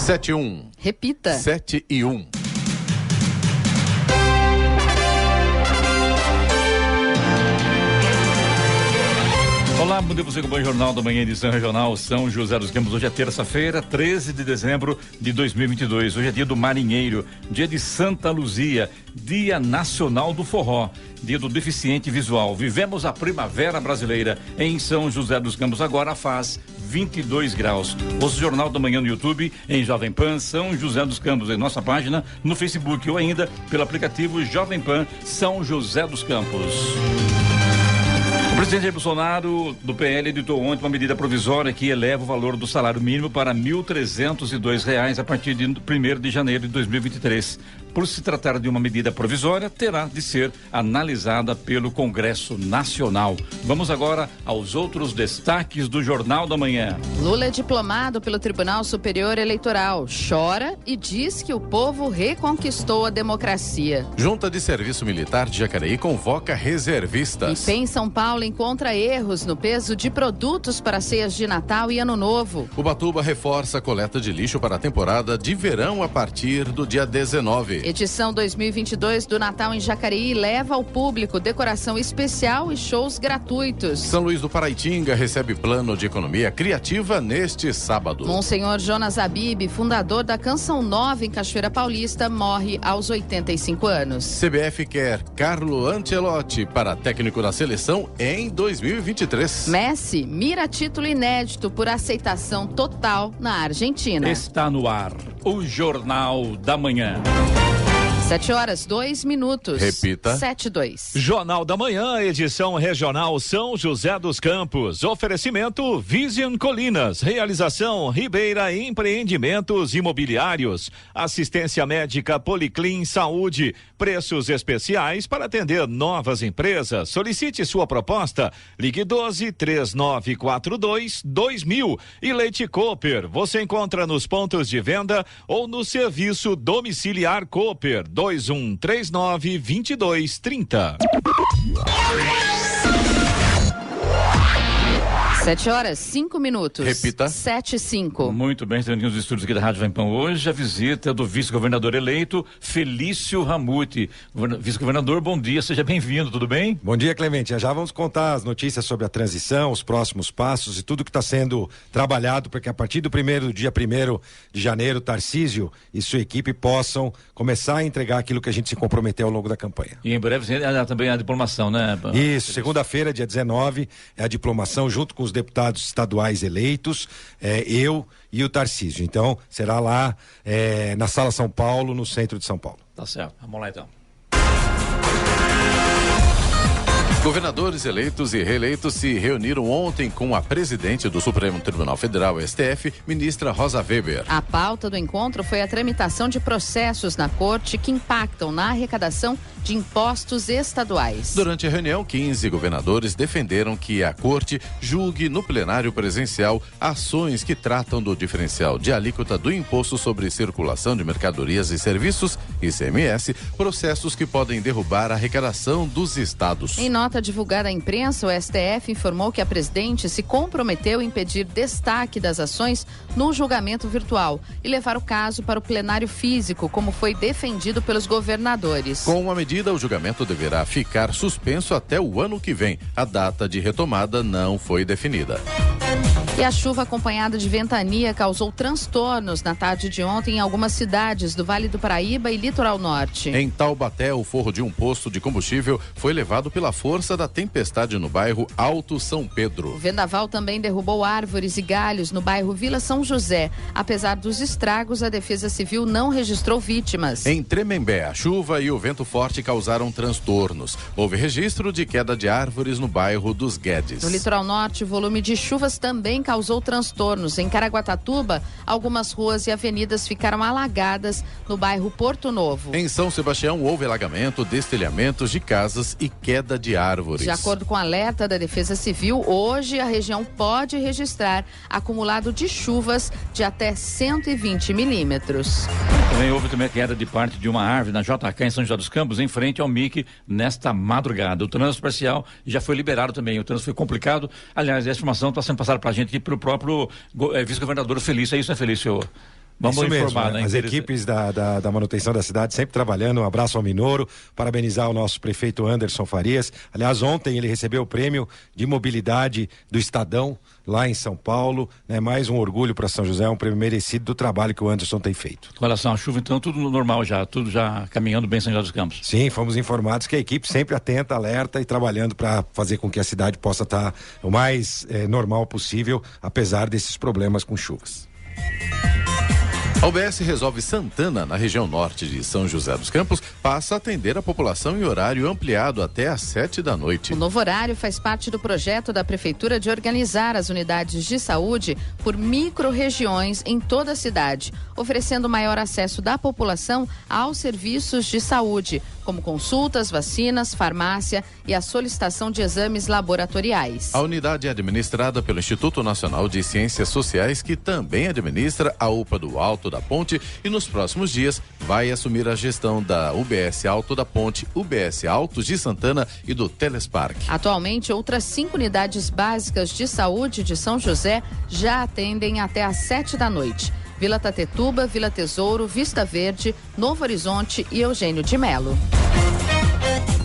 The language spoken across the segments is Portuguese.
7-1. Repita. 7-1. Olá, bom dia você com o Jornal da Manhã, edição regional São José dos Campos. Hoje é terça-feira, 13 de dezembro de 2022. Hoje é dia do marinheiro, dia de Santa Luzia, dia nacional do forró, dia do deficiente visual. Vivemos a primavera brasileira em São José dos Campos. Agora faz 22 graus. Ouça o Jornal da Manhã no YouTube, em Jovem Pan São José dos Campos, em nossa página no Facebook ou ainda pelo aplicativo Jovem Pan São José dos Campos. O presidente Jair Bolsonaro, do PL, editou ontem uma medida provisória que eleva o valor do salário mínimo para R$ 1.302 a partir de 1º de janeiro de 2023. Por se tratar de uma medida provisória, terá de ser analisada pelo Congresso Nacional. Vamos agora aos outros destaques do Jornal da Manhã. Lula é diplomado pelo Tribunal Superior Eleitoral. Chora e diz que o povo reconquistou a democracia. Junta de Serviço Militar de Jacareí convoca reservistas. IPEM São Paulo encontra erros no peso de produtos para ceias de Natal e Ano Novo. Ubatuba reforça a coleta de lixo para a temporada de verão a partir do dia 19. Edição 2022 do Natal em Jacareí leva ao público decoração especial e shows gratuitos. São Luís do Paraitinga recebe plano de economia criativa neste sábado. Monsenhor Jonas Abib, fundador da Canção Nova em Cachoeira Paulista, morre aos 85 anos. CBF quer Carlo Ancelotti para técnico da seleção em 2023. Messi mira título inédito por aceitação total na Argentina. Está no ar o Jornal da Manhã. 7:02. Repita. 7:02. Jornal da Manhã, edição regional São José dos Campos. Oferecimento Vision Colinas. Realização Ribeira Empreendimentos Imobiliários. Assistência médica Policlin Saúde. Preços especiais para atender novas empresas. Solicite sua proposta. Ligue 12-3942-2000. E Leite Cooper. Você encontra nos pontos de venda ou no serviço domiciliar Cooper. 2139-2230. 7:05. Repita. 7:05. Muito bem, estamos nos estúdios aqui da Rádio Jovem Pan hoje, a visita do vice-governador eleito, Felício Ramute. Vice-governador, bom dia, seja bem-vindo, tudo bem? Bom dia, Clemente. Já vamos contar as notícias sobre a transição, os próximos passos e tudo que está sendo trabalhado para que a partir do dia 1º de janeiro, Tarcísio e sua equipe possam começar a entregar aquilo que a gente se comprometeu ao longo da campanha. E em breve também a diplomação, né? Isso, segunda-feira, dia 19, é a diplomação junto com os deputados estaduais eleitos, eu e o Tarcísio. Então, será lá na Sala São Paulo, no centro de São Paulo. Tá certo, vamos lá então. Governadores eleitos e reeleitos se reuniram ontem com a presidente do Supremo Tribunal Federal, STF, ministra Rosa Weber. A pauta do encontro foi a tramitação de processos na corte que impactam na arrecadação de impostos estaduais. Durante a reunião, 15 governadores defenderam que a corte julgue no plenário presencial ações que tratam do diferencial de alíquota do Imposto sobre Circulação de Mercadorias e Serviços, ICMS, processos que podem derrubar a arrecadação dos estados. Em nota divulgada à imprensa, o STF informou que a presidente se comprometeu em pedir destaque das ações no julgamento virtual e levar o caso para o plenário físico, como foi defendido pelos governadores. Com a medida, o julgamento deverá ficar suspenso até o ano que vem. A data de retomada não foi definida. E a chuva acompanhada de ventania causou transtornos na tarde de ontem em algumas cidades do Vale do Paraíba e Litoral Norte. Em Taubaté, o forro de um posto de combustível foi levado pela força da tempestade no bairro Alto São Pedro. O vendaval também derrubou árvores e galhos no bairro Vila São José. Apesar dos estragos, a Defesa Civil não registrou vítimas. Em Tremembé, a chuva e o vento forte causaram transtornos. Houve registro de queda de árvores no bairro dos Guedes. No Litoral Norte, o volume de chuvas também causou transtornos. Em Caraguatatuba, algumas ruas e avenidas ficaram alagadas no bairro Porto Novo. Em São Sebastião, houve alagamento, destelhamentos de casas e queda de árvores. De acordo com o alerta da Defesa Civil, hoje a região pode registrar acumulado de chuvas de até 120 milímetros. Também houve a queda de parte de uma árvore na JK em São José dos Campos, em frente ao MIC, nesta madrugada. O trânsito parcial já foi liberado também. O trânsito foi complicado. Aliás, essa informação está sendo passada para a gente aqui pelo próprio vice-governador Felício. É isso, né, Felício? Vamos Isso informar, mesmo, né? As equipes da manutenção da cidade sempre trabalhando. Um abraço ao Minoro, parabenizar o nosso prefeito Anderson Farias. Aliás, ontem ele recebeu o prêmio de mobilidade do Estadão lá em São Paulo, né? Mais um orgulho para São José, um prêmio merecido do trabalho que o Anderson tem feito. Com relação à chuva, então, tudo normal já, tudo já caminhando bem em São José dos Campos. Sim, fomos informados que a equipe sempre atenta, alerta e trabalhando para fazer com que a cidade possa estar o mais normal possível, apesar desses problemas com chuvas. A UBS Resolve Santana, na região norte de São José dos Campos, passa a atender a população em horário ampliado até às 7h. O novo horário faz parte do projeto da Prefeitura de organizar as unidades de saúde por micro-regiões em toda a cidade, oferecendo maior acesso da população aos serviços de saúde, como consultas, vacinas, farmácia e a solicitação de exames laboratoriais. A unidade é administrada pelo Instituto Nacional de Ciências Sociais, que também administra a UPA do Alto da Ponte, e nos próximos dias vai assumir a gestão da UBS Alto da Ponte, UBS Altos de Santana e do Telespark. Atualmente, outras 5 unidades básicas de saúde de São José já atendem até às 7h. Vila Tatetuba, Vila Tesouro, Vista Verde, Novo Horizonte e Eugênio de Melo.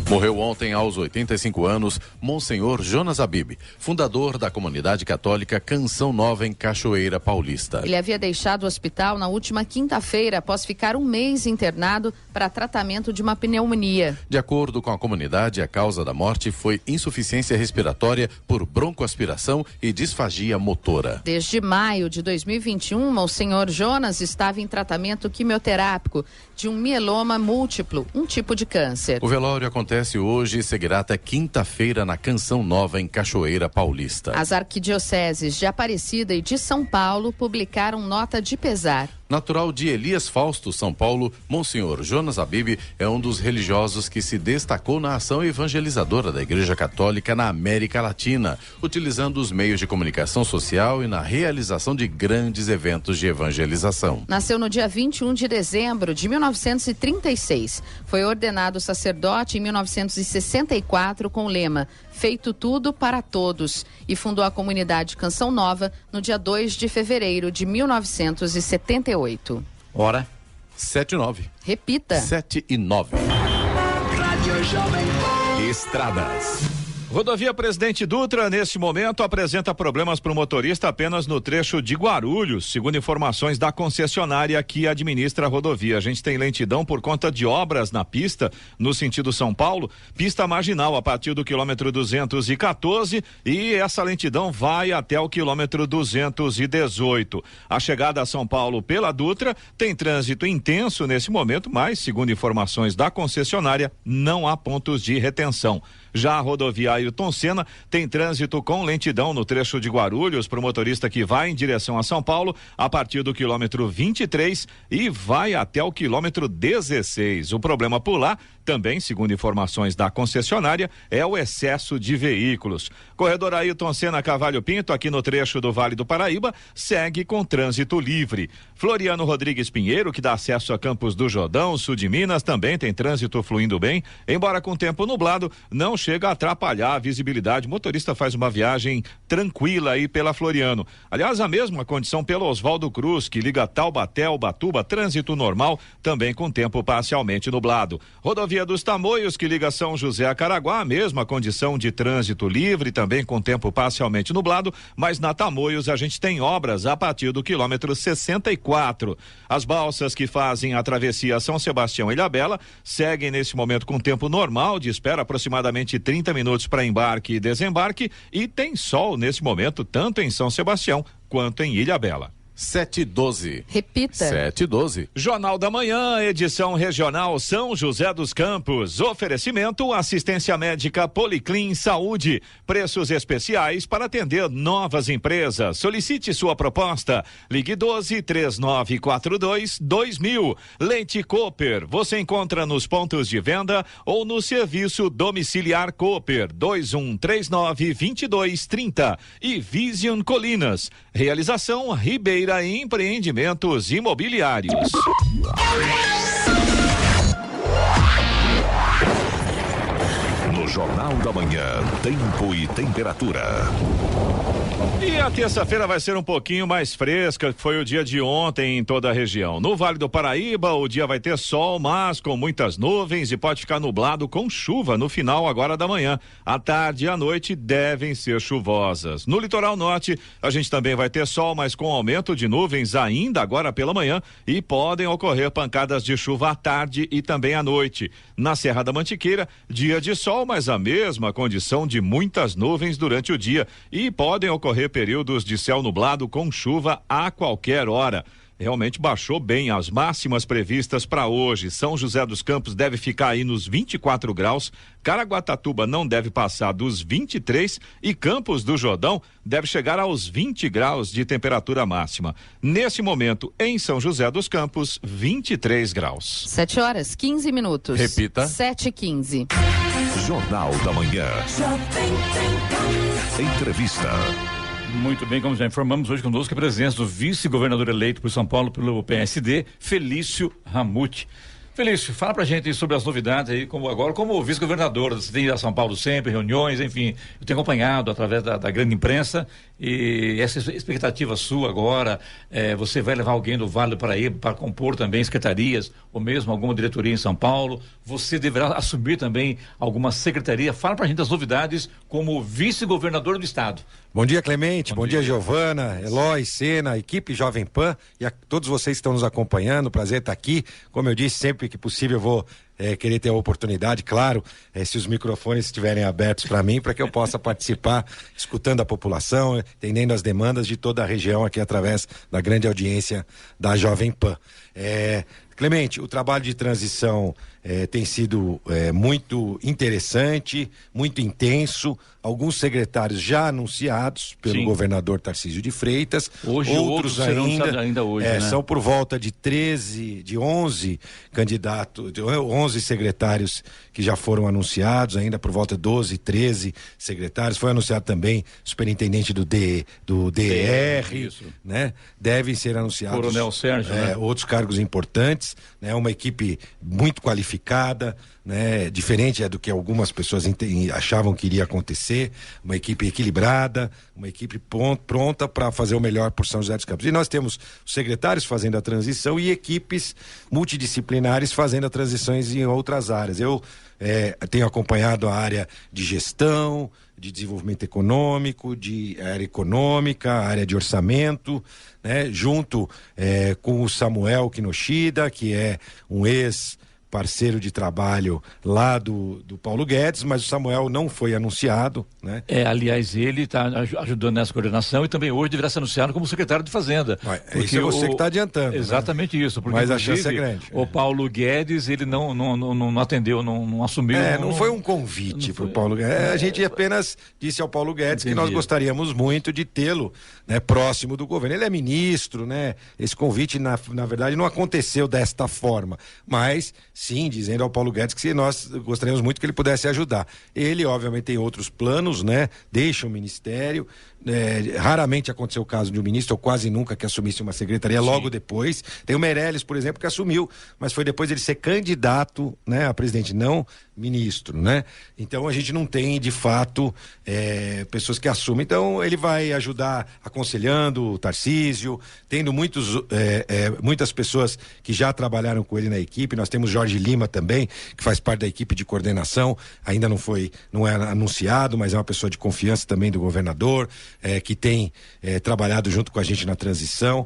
Morreu ontem, aos 85 anos, Monsenhor Jonas Abib, fundador da comunidade católica Canção Nova em Cachoeira Paulista. Ele havia deixado o hospital na última quinta-feira, após ficar um mês internado para tratamento de uma pneumonia. De acordo com a comunidade, a causa da morte foi insuficiência respiratória por broncoaspiração e disfagia motora. Desde maio de 2021, Monsenhor Jonas estava em tratamento quimioterápico de um mieloma múltiplo, um tipo de câncer. O velório acontece hoje e seguirá até quinta-feira na Canção Nova em Cachoeira Paulista. As arquidioceses de Aparecida e de São Paulo publicaram nota de pesar. Natural de Elias Fausto, São Paulo, Monsenhor Jonas Abib é um dos religiosos que se destacou na ação evangelizadora da Igreja Católica na América Latina, utilizando os meios de comunicação social e na realização de grandes eventos de evangelização. Nasceu no dia 21 de dezembro de 1936. Foi ordenado sacerdote em 1964 com o lema Feito Tudo para Todos, e fundou a comunidade Canção Nova no dia 2 de fevereiro de 1978. Hora 7h09. Repita. 7h09. Estradas. Rodovia Presidente Dutra, neste momento, apresenta problemas para o motorista apenas no trecho de Guarulhos, segundo informações da concessionária que administra a rodovia. A gente tem lentidão por conta de obras na pista, no sentido São Paulo, pista marginal a partir do quilômetro 214, e essa lentidão vai até o quilômetro 218. A chegada a São Paulo pela Dutra tem trânsito intenso nesse momento, mas, segundo informações da concessionária, não há pontos de retenção. Já a rodovia Ailton Senna tem trânsito com lentidão no trecho de Guarulhos para o motorista que vai em direção a São Paulo a partir do quilômetro 23 e vai até o quilômetro 16. O problema por lá, também, segundo informações da concessionária, é o excesso de veículos. Corredor Ailton Senna Cavalho Pinto, aqui no trecho do Vale do Paraíba, segue com trânsito livre. Floriano Rodrigues Pinheiro, que dá acesso a Campos do Jordão, sul de Minas, também tem trânsito fluindo bem, embora com tempo nublado, não chega a atrapalhar a visibilidade. O motorista faz uma viagem tranquila aí pela Floriano. Aliás, a mesma condição pelo Oswaldo Cruz, que liga Taubaté, Ubatuba, trânsito normal, também com tempo parcialmente nublado. Rodovia dos Tamoios, que liga São José a Caraguá, a mesma condição de trânsito livre, também com tempo parcialmente nublado, mas na Tamoios a gente tem obras a partir do quilômetro 64. As balsas que fazem a travessia São Sebastião e Ilhabela seguem nesse momento com tempo normal, de espera aproximadamente 30 minutos para embarque e desembarque, e tem sol nesse momento, tanto em São Sebastião quanto em Ilhabela. 7h12. Repita. 7h12. Jornal da Manhã, edição regional São José dos Campos. Oferecimento assistência médica Policlin Saúde. Preços especiais para atender novas empresas. Solicite sua proposta. Ligue 12-3942-2000. Leite Cooper. Você encontra nos pontos de venda ou no serviço domiciliar Cooper 2139-2230. E Vision Colinas. Realização Ribeira Empreendimentos Imobiliários. No Jornal da Manhã, tempo e temperatura. E a terça-feira vai ser um pouquinho mais fresca, que foi o dia de ontem em toda a região. No Vale do Paraíba, o dia vai ter sol, mas com muitas nuvens e pode ficar nublado com chuva no final agora da manhã. À tarde e à noite devem ser chuvosas. No litoral norte, a gente também vai ter sol, mas com aumento de nuvens ainda agora pela manhã e podem ocorrer pancadas de chuva à tarde e também à noite. Na Serra da Mantiqueira, dia de sol, mas a mesma condição de muitas nuvens durante o dia e podem ocorrer períodos de céu nublado com chuva a qualquer hora. Realmente baixou bem as máximas previstas para hoje. São José dos Campos deve ficar aí nos 24 graus, Caraguatatuba não deve passar dos 23 e Campos do Jordão deve chegar aos 20 graus de temperatura máxima. Nesse momento, em São José dos Campos, 23 graus. 7h15. Repita. 7h15. Jornal da Manhã. Entrevista. Muito bem, como já informamos, hoje conosco a presença do vice-governador eleito por São Paulo pelo PSD, Felício Ramute. Felício, fala pra gente aí sobre as novidades aí, como vice-governador, você tem ido a São Paulo sempre, reuniões, enfim, eu tenho acompanhado através da grande imprensa e essa expectativa sua agora, você vai levar alguém do Vale do Paraíba para compor também secretarias ou mesmo alguma diretoria em São Paulo, você deverá assumir também alguma secretaria, fala pra gente das novidades como vice-governador do estado. Bom dia, Clemente, bom dia, Giovana, Eloy, Sena, equipe Jovem Pan e a todos vocês que estão nos acompanhando, prazer estar aqui, como eu disse, sempre que possível eu vou querer ter a oportunidade, claro, se os microfones estiverem abertos para mim, para que eu possa participar, escutando a população, entendendo as demandas de toda a região aqui através da grande audiência da Jovem Pan. Clemente, o trabalho de transição tem sido muito interessante, muito intenso. Alguns secretários já anunciados pelo governador Tarcísio de Freitas. Hoje, outros ainda hoje, né? São por volta de 11 candidatos, 11 secretários que já foram anunciados, ainda por volta de 12, 13 secretários. Foi anunciado também o superintendente do DR, né? Devem ser anunciados. Coronel Sérgio, né? Outros cargos importantes, né? Uma equipe muito qualificada, né? Diferente do que algumas pessoas achavam que iria acontecer, uma equipe equilibrada, uma equipe pronta para fazer o melhor por São José dos Campos. E nós temos os secretários fazendo a transição e equipes multidisciplinares fazendo as transições em outras áreas. Eu tenho acompanhado a área de gestão, de desenvolvimento econômico, de área econômica, área de orçamento, né? Junto com o Samuel Kinoshida, que é um parceiro de trabalho lá do Paulo Guedes, mas o Samuel não foi anunciado, né? Aliás, ele está ajudando nessa coordenação e também hoje deverá ser anunciado como secretário de Fazenda. Isso é você que está adiantando. Exatamente, né? Isso. Porque, mas a chance é grande. O Paulo Guedes, ele não atendeu, não assumiu. Não foi um convite para o Paulo Guedes. A gente apenas disse ao Paulo Guedes que nós gostaríamos muito de tê-lo, né, próximo do governo. Ele é ministro, né? Esse convite, na verdade, não aconteceu desta forma, mas sim, dizendo ao Paulo Guedes que nós gostaríamos muito que ele pudesse ajudar. Ele, obviamente, tem outros planos, né? Deixa o ministério. Raramente aconteceu o caso de um ministro, ou quase nunca, que assumisse uma secretaria logo depois. Tem o Meirelles, por exemplo, que assumiu, mas foi depois ele ser candidato, né, a presidente, não ministro, né? Então a gente não tem, de fato, pessoas que assumem. Então ele vai ajudar aconselhando o Tarcísio, tendo muitas pessoas que já trabalharam com ele na equipe. Nós temos Jorge Lima também, que faz parte da equipe de coordenação, ainda não é anunciado, mas é uma pessoa de confiança também do governador, que tem trabalhado junto com a gente na transição.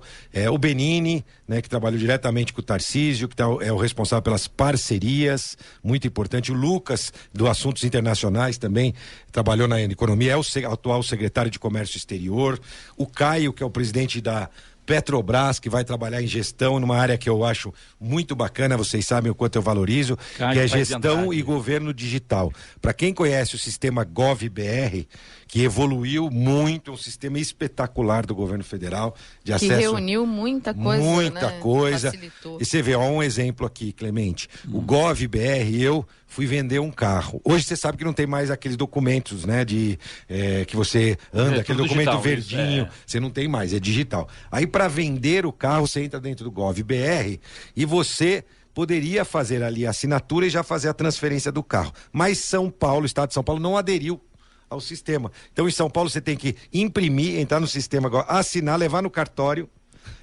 O Benini, né, que trabalhou diretamente com o Tarcísio, que é o responsável pelas parcerias, muito importante. O Lucas, do Assuntos Internacionais, também trabalhou na economia, é o atual secretário de Comércio Exterior. O Caio, que é o presidente da Petrobras, que vai trabalhar em gestão numa área que eu acho muito bacana, vocês sabem o quanto eu valorizo, que é gestão e governo digital. Para quem conhece o sistema GovBR, que evoluiu muito, um sistema espetacular do governo federal de acesso. Que reuniu muita coisa, muita coisa. Facilitou. E você vê, um exemplo aqui, Clemente. O GovBR, eu fui vender um carro. Hoje você sabe que não tem mais aqueles documentos, né, que você anda, aquele documento digital, verdinho, você não tem mais, é digital. Aí para vender o carro, você entra dentro do GovBR e você poderia fazer ali a assinatura e já fazer a transferência do carro. Mas São Paulo, o Estado de São Paulo, não aderiu ao sistema. Então, em São Paulo, você tem que imprimir, entrar no sistema agora, assinar, levar no cartório,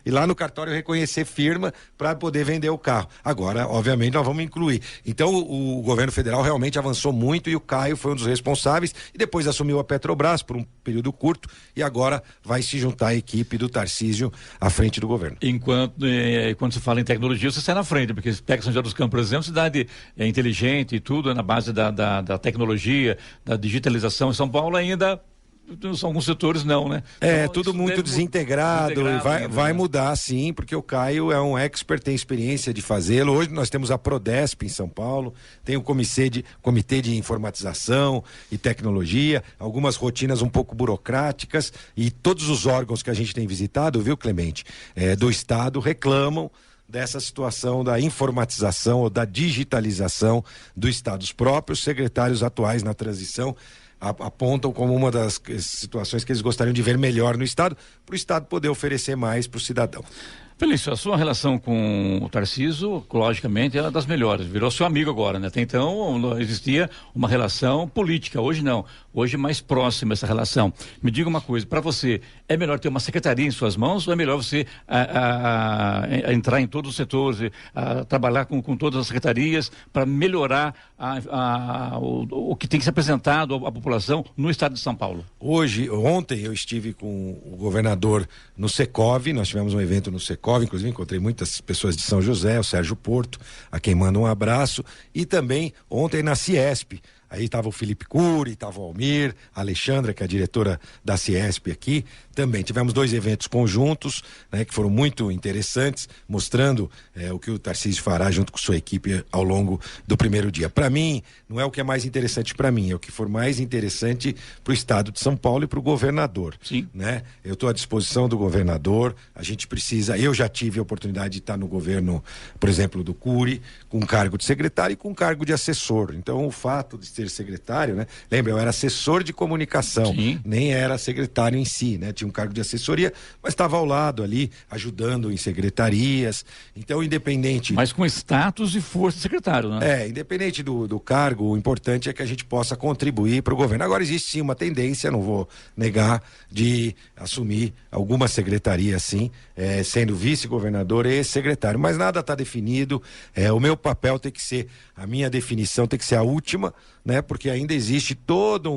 e lá no cartório reconhecer firma para poder vender o carro. Agora, obviamente, nós vamos incluir. Então, o governo federal realmente avançou muito e o Caio foi um dos responsáveis e depois assumiu a Petrobras por um período curto e agora vai se juntar à equipe do Tarcísio à frente do governo. Quando se fala em tecnologia, você sai na frente, porque você pega São José dos Campos, por exemplo, cidade inteligente e tudo, na base da tecnologia, da digitalização. Em São Paulo ainda... alguns setores não, né? Então, tudo muito desintegrado e vai mudar sim, porque o Caio é um expert, tem experiência de fazê-lo. Hoje nós temos a Prodesp em São Paulo, tem o comitê de informatização e tecnologia, algumas rotinas um pouco burocráticas e todos os órgãos que a gente tem visitado, viu, Clemente, do Estado reclamam dessa situação da informatização ou da digitalização do Estado. Os próprios secretários atuais na transição apontam como uma das situações que eles gostariam de ver melhor no Estado, para o Estado poder oferecer mais para o cidadão. Felício, a sua relação com o Tarcísio, logicamente, é das melhores. Virou seu amigo agora, né? Até então existia uma relação política, hoje não. Hoje é mais próxima essa relação. Me diga uma coisa, para você, é melhor ter uma secretaria em suas mãos ou é melhor você entrar em todos os setores, trabalhar com todas as secretarias para melhorar o que tem que ser apresentado à população no estado de São Paulo? Ontem eu estive com o governador no Secov, nós tivemos um evento no Secov, inclusive encontrei muitas pessoas de São José, o Sérgio Porto, a quem manda um abraço, e também ontem na Ciesp. Aí estava o Felipe Cury, estava o Almir, a Alexandra, que é a diretora da Ciesp aqui. Também tivemos 2 eventos conjuntos, né, que foram muito interessantes, mostrando o que o Tarcísio fará junto com sua equipe ao longo do primeiro dia. Para mim, não é o que é mais interessante para mim, é o que for mais interessante para o estado de São Paulo e para o governador. Sim. Né? Eu estou à disposição do governador, a gente precisa, eu já tive a oportunidade de estar no governo, por exemplo, do Cury, com cargo de secretário e com cargo de assessor. Então, o fato de ser secretário, né? Lembra, eu era assessor de comunicação, sim, nem era secretário em si, né? Tinha um cargo de assessoria, mas estava ao lado ali, ajudando em secretarias. Então, independente... Mas com status e força de secretário, né? Independente do cargo, o importante é que a gente possa contribuir para o governo. Agora, existe sim uma tendência, não vou negar, de assumir alguma secretaria, sim, sendo vice-governador e secretário, mas nada está definido. O meu papel tem que ser, a minha definição tem que ser a última, né? Porque ainda existe toda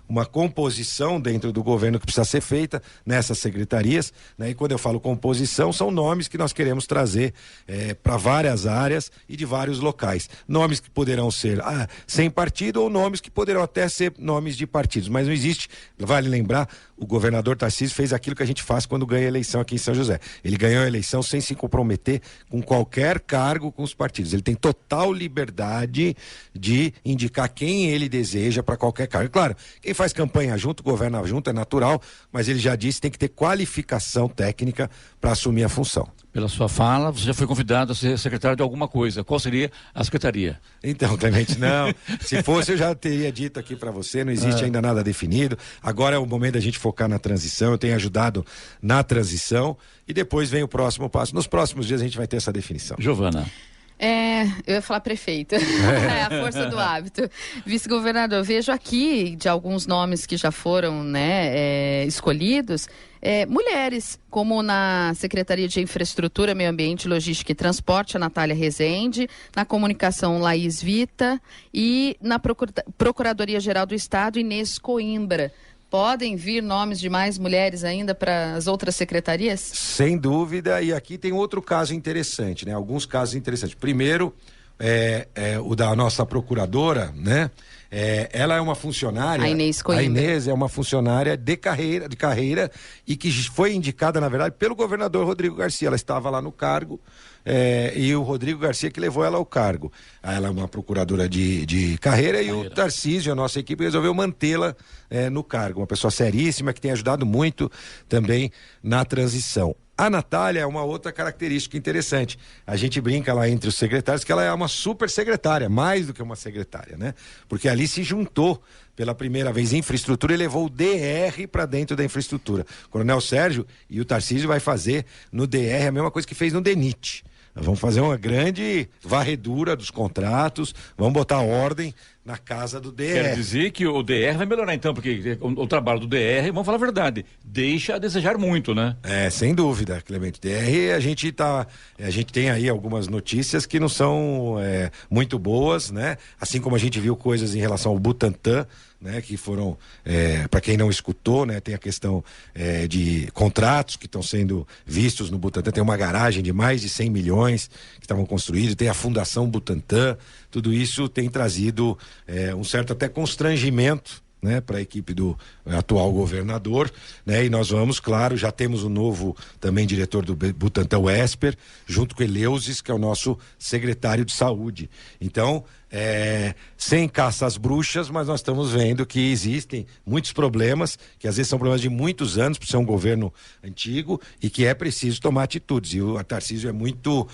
uma composição dentro do governo que precisa ser feita nessas secretarias, né? E quando eu falo composição, são nomes que nós queremos trazer para várias áreas e de vários locais. Nomes que poderão ser sem partido ou nomes que poderão até ser nomes de partidos, mas não existe, vale lembrar, o governador Tarcísio fez aquilo que a gente faz quando ganha a eleição aqui em São José. Ele ganhou a eleição sem se comprometer com qualquer cargo com os partidos. Ele tem total liberdade de indicar quem ele deseja para qualquer cargo. Claro, quem faz campanha junto, governa junto, é natural, mas ele já disse que tem que ter qualificação técnica para assumir a função. Pela sua fala, você já foi convidado a ser secretário de alguma coisa. Qual seria a secretaria? Então, Clemente, não. Se fosse, eu já teria dito aqui para você, não existe ainda nada definido. Agora é o momento da gente focar na transição. Eu tenho ajudado na transição e depois vem o próximo passo. Nos próximos dias a gente vai ter essa definição. Giovana. Eu ia falar prefeito. É a força do hábito. Vice-governador, vejo aqui de alguns nomes que já foram, né, escolhidos, mulheres, como na Secretaria de Infraestrutura, Meio Ambiente, Logística e Transporte, a Natália Rezende, na Comunicação, Laís Vita, e na Procuradoria-Geral do Estado, Inês Coimbra. Podem vir nomes de mais mulheres ainda para as outras secretarias? Sem dúvida, e aqui tem outro caso interessante, né? Alguns casos interessantes. Primeiro, o da nossa procuradora, né? Ela é uma funcionária. A Inês Coimbra. A Inês é uma funcionária de carreira e que foi indicada, na verdade, pelo governador Rodrigo Garcia. Ela estava lá no cargo. E o Rodrigo Garcia que levou ela ao cargo. Ela é uma procuradora de carreira e o Tarcísio, a nossa equipe, resolveu mantê-la no cargo. Uma pessoa seríssima que tem ajudado muito também na transição. A Natália é uma outra característica interessante. A gente brinca lá entre os secretários que ela é uma super secretária, mais do que uma secretária, né? Porque ali se juntou pela primeira vez infraestrutura e levou o DR para dentro da infraestrutura. O Coronel Sérgio e o Tarcísio vai fazer no DR a mesma coisa que fez no DENIT. vamos fazer uma grande varredura dos contratos, vamos botar ordem na casa do DR. Quer dizer que o DR vai melhorar então, porque o trabalho do DR, vamos falar a verdade, deixa a desejar muito, né? Sem dúvida, Clemente. DR, a gente tem aí algumas notícias que não são muito boas, né? Assim como a gente viu coisas em relação ao Butantan, né, que foram, para quem não escutou, né, tem a questão de contratos que estão sendo vistos no Butantan, tem uma garagem de mais de 100 milhões que estavam construídos, tem a Fundação Butantan, tudo isso tem trazido um certo até constrangimento, né, para a equipe do atual governador, né, e nós vamos, claro, já temos o novo também diretor do Butantan, o Esper, junto com Eleusis, que é o nosso secretário de saúde. Então, sem caça às bruxas, mas nós estamos vendo que existem muitos problemas, que às vezes são problemas de muitos anos, por ser um governo antigo, e que é preciso tomar atitudes. E o Tarcísio é muito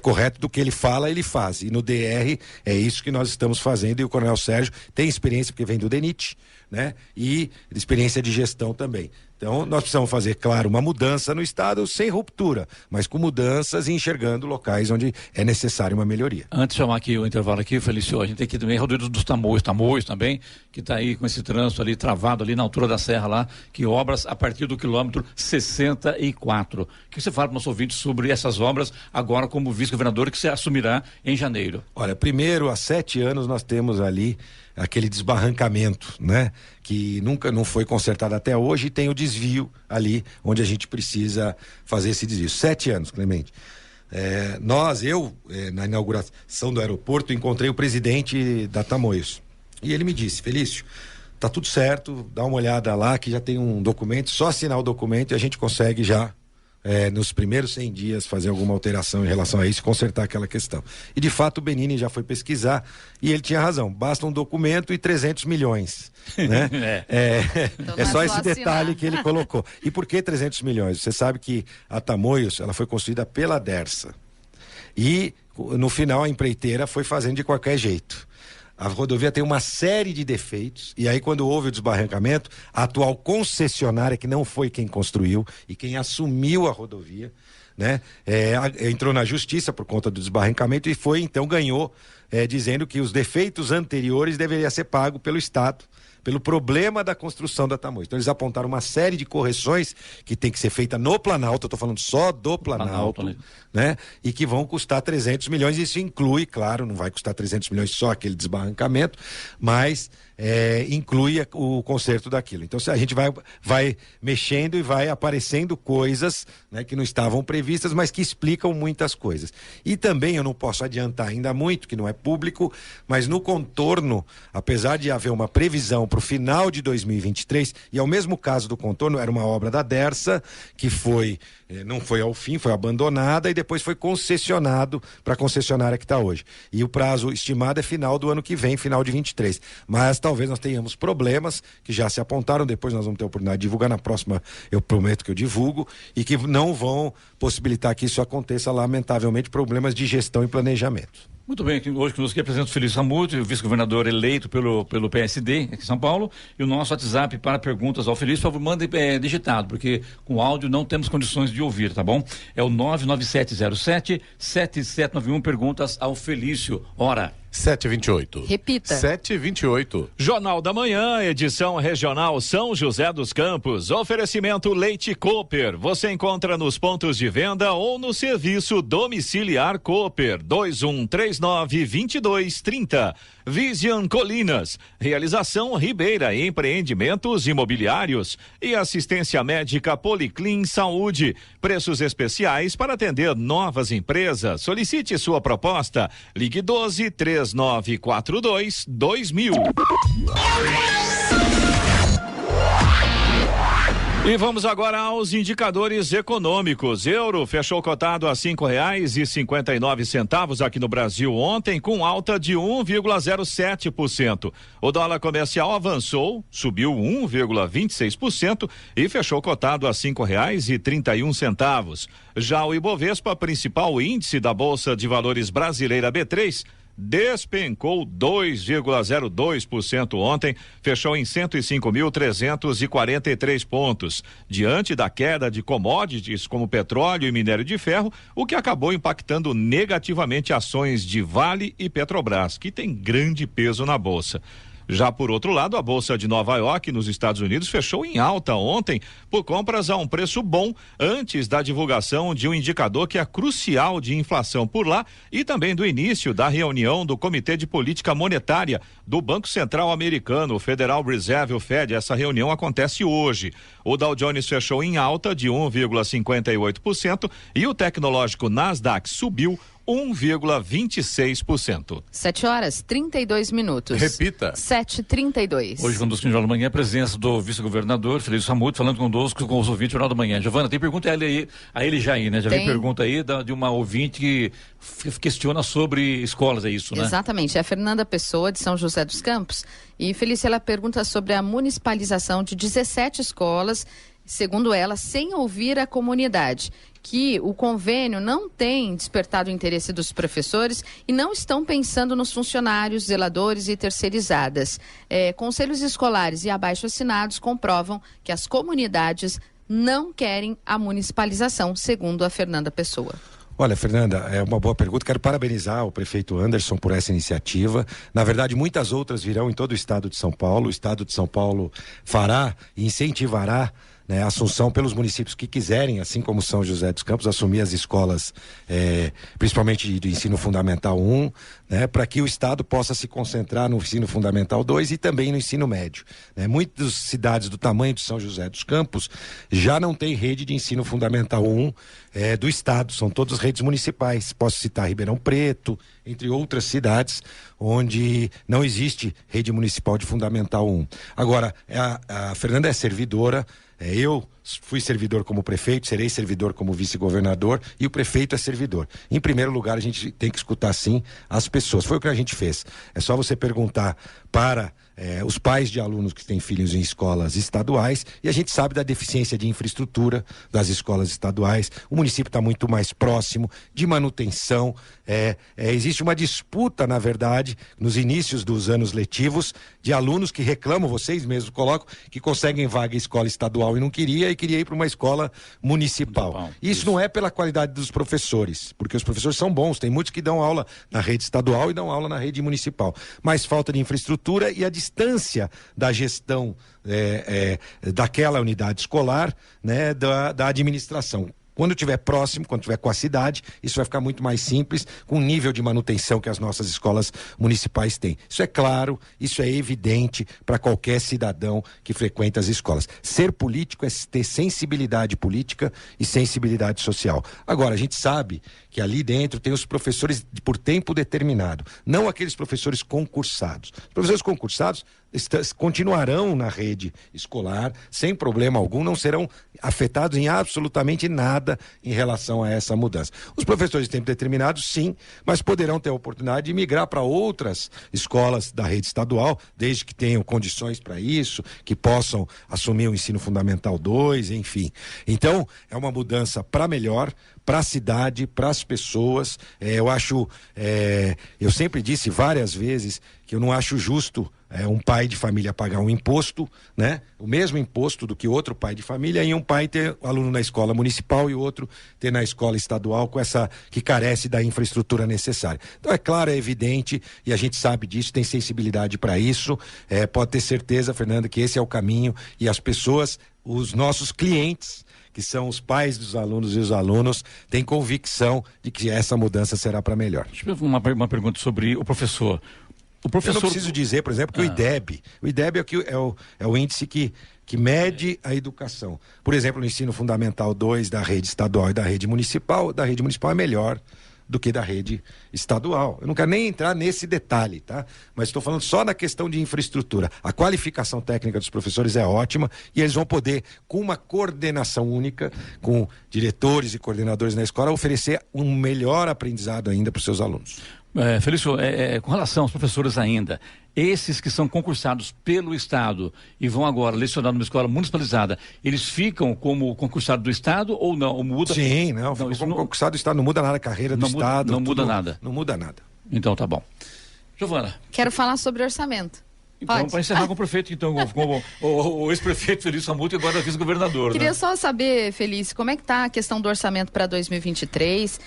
correto do que ele fala, ele faz. E no DR é isso que nós estamos fazendo, e o Coronel Sérgio tem experiência, porque vem do DENIT, né? E experiência de gestão também. Então, nós precisamos fazer, claro, uma mudança no Estado sem ruptura, mas com mudanças e enxergando locais onde é necessário uma melhoria. Antes de chamar aqui o intervalo aqui, Felício, a gente tem aqui também Rodrigo dos Tamoios também, que está aí com esse trânsito ali travado ali na altura da serra lá, que obras a partir do quilômetro 64. O que você fala para o nosso ouvinte sobre essas obras agora como vice-governador que você assumirá em janeiro? Olha, primeiro, há 7 anos nós temos ali aquele desbarrancamento, né? Que nunca não foi consertado até hoje, e tem o desvio ali onde a gente precisa fazer esse desvio. 7 anos, Clemente. Na inauguração do aeroporto, encontrei o presidente da Tamoios. E ele me disse: Felício, tá tudo certo, dá uma olhada lá que já tem um documento, só assinar o documento e a gente consegue já nos primeiros 100 dias fazer alguma alteração em relação a isso, consertar aquela questão. E de fato o Benini já foi pesquisar e ele tinha razão, basta um documento e 300 milhões, né? Então só esse detalhe que ele colocou. E por que 300 milhões? Você sabe que a Tamoios, ela foi construída pela Dersa e no final a empreiteira foi fazendo de qualquer jeito. A rodovia tem uma série de defeitos, e aí quando houve o desbarrancamento, a atual concessionária, que não foi quem construiu e quem assumiu a rodovia, né, entrou na justiça por conta do desbarrancamento e ganhou, dizendo que os defeitos anteriores deveriam ser pagos pelo Estado, pelo problema da construção da Tamoios. Então eles apontaram uma série de correções que tem que ser feita no Planalto, eu estou falando só do Planalto, né? E que vão custar 300 milhões, isso inclui, claro, não vai custar 300 milhões só aquele desbarrancamento, mas inclui o conserto daquilo. Então a gente vai mexendo e vai aparecendo coisas, né, que não estavam previstas, mas que explicam muitas coisas. E também eu não posso adiantar ainda muito, que não é público, mas no contorno, apesar de haver uma previsão para o final de 2023, e é o mesmo caso do contorno, era uma obra da Dersa, que não foi ao fim, foi abandonada e depois foi concessionado para a concessionária que está hoje. E o prazo estimado é final do ano que vem, final de 23. Mas talvez nós tenhamos problemas que já se apontaram, depois nós vamos ter a oportunidade de divulgar, na próxima eu prometo que eu divulgo, e que não vão possibilitar que isso aconteça, lamentavelmente, problemas de gestão e planejamento. Muito bem, hoje conosco apresento o Felício Ramute, vice-governador eleito pelo PSD aqui em São Paulo, e o nosso WhatsApp para perguntas ao Felício, por favor, mande digitado, porque com áudio não temos condições de ouvir, tá bom? É o 99707-7791, perguntas ao Felício. Ora. 7h28. Repita. 7h28. Jornal da Manhã, edição regional São José dos Campos. Oferecimento Leite Cooper. Você encontra nos pontos de venda ou no serviço domiciliar Cooper. 2139-2230. Vision Colinas. Realização Ribeira Empreendimentos Imobiliários. E assistência médica Policlin Saúde. Preços especiais para atender novas empresas. Solicite sua proposta. Ligue 12-3942-2000. E vamos agora aos indicadores econômicos. Euro fechou cotado a R$5,59 aqui no Brasil ontem, com alta de 1,07%. O dólar comercial avançou, subiu 1,26% e fechou cotado a R$5,31. Já o Ibovespa, principal índice da Bolsa de Valores brasileira B3, despencou 2,02% ontem, fechou em 105.343 pontos, diante da queda de commodities como petróleo e minério de ferro, o que acabou impactando negativamente ações de Vale e Petrobras, que tem grande peso na bolsa. Já por outro lado, a Bolsa de Nova York, nos Estados Unidos, fechou em alta ontem por compras a um preço bom antes da divulgação de um indicador que é crucial de inflação por lá e também do início da reunião do Comitê de Política Monetária do Banco Central Americano, o Federal Reserve, o Fed. Essa reunião acontece hoje. O Dow Jones fechou em alta de 1,58% e o tecnológico Nasdaq subiu 1,26%. 7h32. Repita. 7h32. Hoje, quando o Jornal da Manhã, a presença do vice-governador Felício Ramute falando conosco com os ouvintes do Jornal da Manhã. Giovana, tem pergunta a ele já aí, né? Já vem pergunta aí de uma ouvinte que questiona sobre escolas, é isso, né? Exatamente, é a Fernanda Pessoa, de São José dos Campos. E, Felícia, ela pergunta sobre a municipalização de 17 escolas, segundo ela, sem ouvir a comunidade, que o convênio não tem despertado o interesse dos professores e não estão pensando nos funcionários, zeladores e terceirizadas. Conselhos escolares e abaixo-assinados comprovam que as comunidades não querem a municipalização, segundo a Fernanda Pessoa. Olha, Fernanda, é uma boa pergunta. Quero parabenizar o prefeito Anderson por essa iniciativa. Na verdade, muitas outras virão em todo o estado de São Paulo. O estado de São Paulo fará e incentivará, né, a assunção pelos municípios que quiserem, assim como São José dos Campos, assumir as escolas, principalmente do ensino fundamental 1, né, para que o Estado possa se concentrar no ensino fundamental 2 e também no ensino médio. Né? Muitas cidades do tamanho de São José dos Campos já não têm rede de ensino fundamental 1 do Estado, são todas redes municipais. Posso citar Ribeirão Preto, entre outras cidades, onde não existe rede municipal de fundamental 1. Agora, a Fernanda é servidora. Eu fui servidor como prefeito, serei servidor como vice-governador e o prefeito é servidor. Em primeiro lugar, a gente tem que escutar, sim, as pessoas. Foi o que a gente fez. É só você perguntar para os pais de alunos que têm filhos em escolas estaduais, e a gente sabe da deficiência de infraestrutura das escolas estaduais. O município está muito mais próximo de manutenção. Existe uma disputa, na verdade, nos inícios dos anos letivos, de alunos que reclamam, vocês mesmos colocam, que conseguem vaga em escola estadual e não queria ir para uma escola municipal. Isso não é pela qualidade dos professores, porque os professores são bons, tem muitos que dão aula na rede estadual e dão aula na rede municipal, mas falta de infraestrutura e a distância da gestão daquela unidade escolar, né, da administração. Quando estiver próximo, quando estiver com a cidade, isso vai ficar muito mais simples, com o nível de manutenção que as nossas escolas municipais têm. Isso é claro, isso é evidente para qualquer cidadão que frequenta as escolas. Ser político é ter sensibilidade política e sensibilidade social. Agora, a gente sabe que ali dentro tem os professores por tempo determinado, não aqueles professores concursados. Os professores concursados continuarão na rede escolar sem problema algum, não serão afetados em absolutamente nada em relação a essa mudança. Os professores de tempo determinado, sim, mas poderão ter a oportunidade de migrar para outras escolas da rede estadual, desde que tenham condições para isso, que possam assumir o ensino fundamental 2, enfim. Então, é uma mudança para melhor, para a cidade, para as pessoas. Eu sempre disse várias vezes que eu não acho justo um pai de família pagar um imposto, né? O mesmo imposto do que outro pai de família, e um pai ter aluno na escola municipal e o outro ter na escola estadual, com essa que carece da infraestrutura necessária. Então, é claro, é evidente, e a gente sabe disso, tem sensibilidade para isso. Pode ter certeza, Fernanda, que esse é o caminho, e as pessoas, os nossos clientes, que são os pais dos alunos e os alunos, têm convicção de que essa mudança será para melhor. Deixa eu ver uma pergunta sobre o professor. Eu não preciso dizer, por exemplo, que o IDEB é o índice que mede a educação. Por exemplo, no ensino fundamental 2 da rede estadual e da rede municipal é melhor do que da rede estadual. Eu não quero nem entrar nesse detalhe, tá? Mas estou falando só na questão de infraestrutura. A qualificação técnica dos professores é ótima e eles vão poder, com uma coordenação única, com diretores e coordenadores na escola, oferecer um melhor aprendizado ainda para os seus alunos. Felício, com relação aos professores ainda, esses que são concursados pelo Estado e vão agora lecionar numa escola municipalizada, eles ficam como concursados do Estado ou não? Ou muda? Sim, não, como concursados do Estado, não muda nada a carreira do Estado. Não muda nada. Não muda nada. Então tá bom. Giovana. Quero falar sobre orçamento. Então, para encerrar com o prefeito, então, com o ex-prefeito Felício Ramute e agora vice-governador. Queria né? só saber, Felício, como é que está a questão do orçamento para 2023?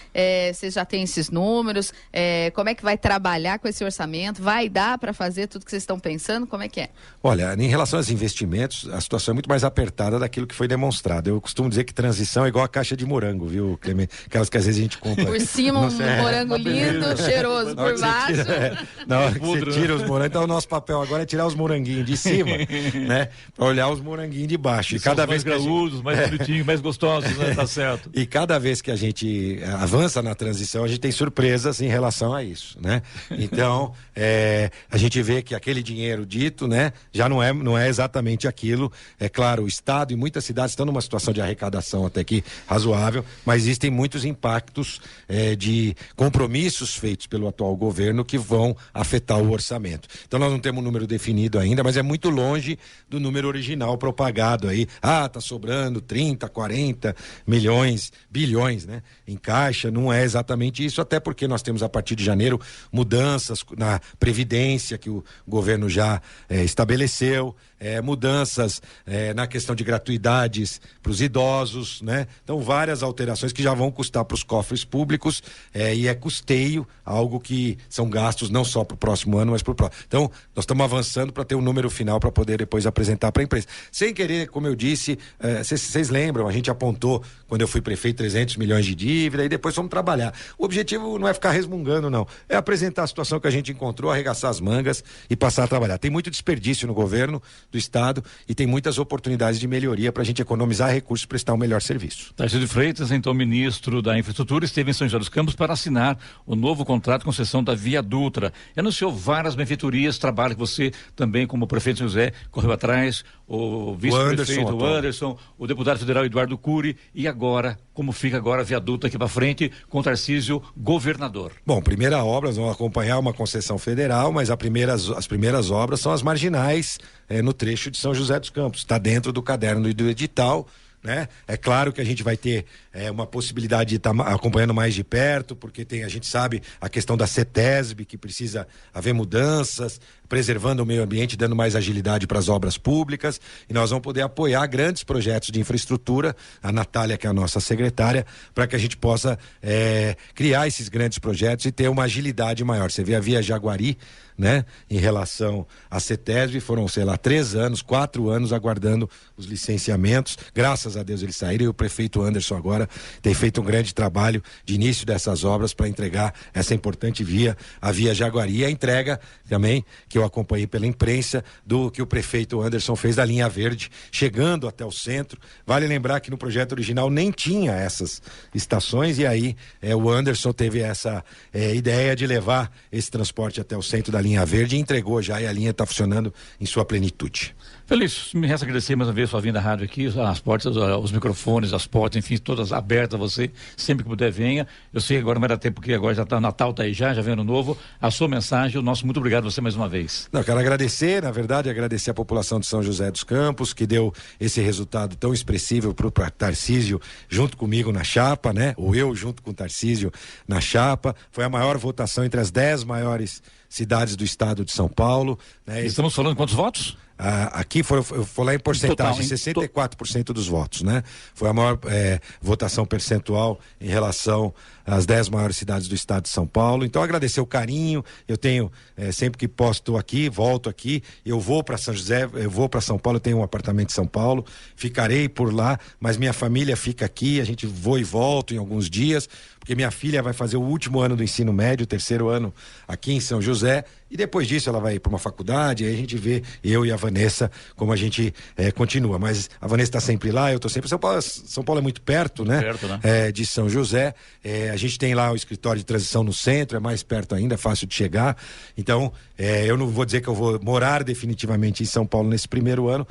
Vocês já têm esses números? Como é que vai trabalhar com esse orçamento? Vai dar para fazer tudo que vocês estão pensando? Como é que é? Olha, em relação aos investimentos, a situação é muito mais apertada daquilo que foi demonstrado. Eu costumo dizer que transição é igual a caixa de morango, viu, Clemente? Aquelas que às vezes a gente compra. Por cima um morango lindo, cheiroso, por baixo. Na hora que você tira os morangos, então o nosso papel agora é tirar os moranguinhos de cima, né? Pra olhar os moranguinhos de baixo. E cada vez mais graúdos, mais bonitinhos, mais gostosos, né? Tá certo. E cada vez que a gente avança na transição, a gente tem surpresas em relação a isso, né? Então, a gente vê que aquele dinheiro dito, né? Já não é exatamente aquilo. É claro, o Estado e muitas cidades estão numa situação de arrecadação até que razoável, mas existem muitos impactos de compromissos feitos pelo atual governo que vão afetar o orçamento. Então nós não temos um número definido ainda, mas é muito longe do número original propagado aí. Tá sobrando 30, 40 milhões, bilhões, né? Em caixa, não é exatamente isso, até porque nós temos a partir de janeiro mudanças na Previdência que o governo já estabeleceu, mudanças na questão de gratuidades para os idosos, né? Então várias alterações que já vão custar para os cofres públicos e é custeio, algo que são gastos não só para o próximo ano, mas para o próximo. Então nós estamos avançando para ter um número final para poder depois apresentar para a imprensa. Sem querer, como eu disse, vocês lembram, a gente apontou quando eu fui prefeito 300 milhões de dívida e depois fomos trabalhar. O objetivo não é ficar resmungando, não. É apresentar a situação que a gente encontrou, arregaçar as mangas e passar a trabalhar. Tem muito desperdício no governo do Estado e tem muitas oportunidades de melhoria para a gente economizar recursos e prestar um melhor serviço. Tarcísio de Freitas, então ministro da Infraestrutura, esteve em São José dos Campos para assinar o novo contrato de concessão da Via Dutra. E anunciou várias benfeitorias, trabalho que você também, como prefeito de São José, correu atrás, o vice-prefeito, o Anderson, o deputado federal Eduardo Cury, e agora, como fica agora a Via Dutra aqui para frente, com o Tarcísio governador? Bom, primeira obra, nós vamos acompanhar uma concessão federal, mas as primeiras obras são as marginais no trecho de São José dos Campos. Está dentro do caderno e do edital, né? É claro que a gente vai ter uma possibilidade de estar acompanhando mais de perto, porque a gente sabe a questão da CETESB, que precisa haver mudanças, preservando o meio ambiente, dando mais agilidade para as obras públicas, e nós vamos poder apoiar grandes projetos de infraestrutura, a Natália, que é a nossa secretária, para que a gente possa criar esses grandes projetos e ter uma agilidade maior. Você vê a Via Jaguari, né? Em relação à CETESB, foram, 4 anos aguardando os licenciamentos, graças a Deus eles saíram, e o prefeito Anderson agora tem feito um grande trabalho de início dessas obras para entregar essa importante via, a Via Jaguari, e a entrega também, que eu acompanhei pela imprensa, do que o prefeito Anderson fez da linha verde, chegando até o centro. Vale lembrar que no projeto original nem tinha essas estações, e aí o Anderson teve essa ideia de levar esse transporte até o centro da linha verde e entregou já, e a linha está funcionando em sua plenitude. Felício, me resta agradecer mais uma vez sua vinda à rádio aqui, as portas, os microfones, as portas, enfim, todas abertas a você, sempre que puder venha. Eu sei que agora não vai dar tempo, porque agora já está Natal, tá aí já vem ano novo. A sua mensagem, o nosso muito obrigado a você mais uma vez. Não, quero agradecer, na verdade, agradecer a população de São José dos Campos, que deu esse resultado tão expressivo para o Tarcísio junto comigo na chapa, né? Ou eu junto com o Tarcísio na chapa. Foi a maior votação entre as 10 maiores cidades do estado de São Paulo, né? Estamos falando de quantos votos? Aqui eu vou lá em porcentagem, 64% dos votos, né? Foi a maior votação percentual em relação às 10 maiores cidades do estado de São Paulo. Então agradecer o carinho, eu tenho, sempre que posso, estou aqui, volto aqui, eu vou para São José, eu vou para São Paulo, eu tenho um apartamento em São Paulo, ficarei por lá, mas minha família fica aqui, a gente vou e volto em alguns dias, porque minha filha vai fazer o último ano do ensino médio, o 3º ano aqui em São José, e depois disso ela vai para uma faculdade, aí a gente vê, eu e a Vanessa, como a gente continua. Mas a Vanessa está sempre lá, eu estou sempre. São Paulo é muito perto, né? Perto, né? De São José. A gente tem lá o escritório de transição no centro, é mais perto ainda, é fácil de chegar. Então, eu não vou dizer que eu vou morar definitivamente em São Paulo nesse primeiro ano,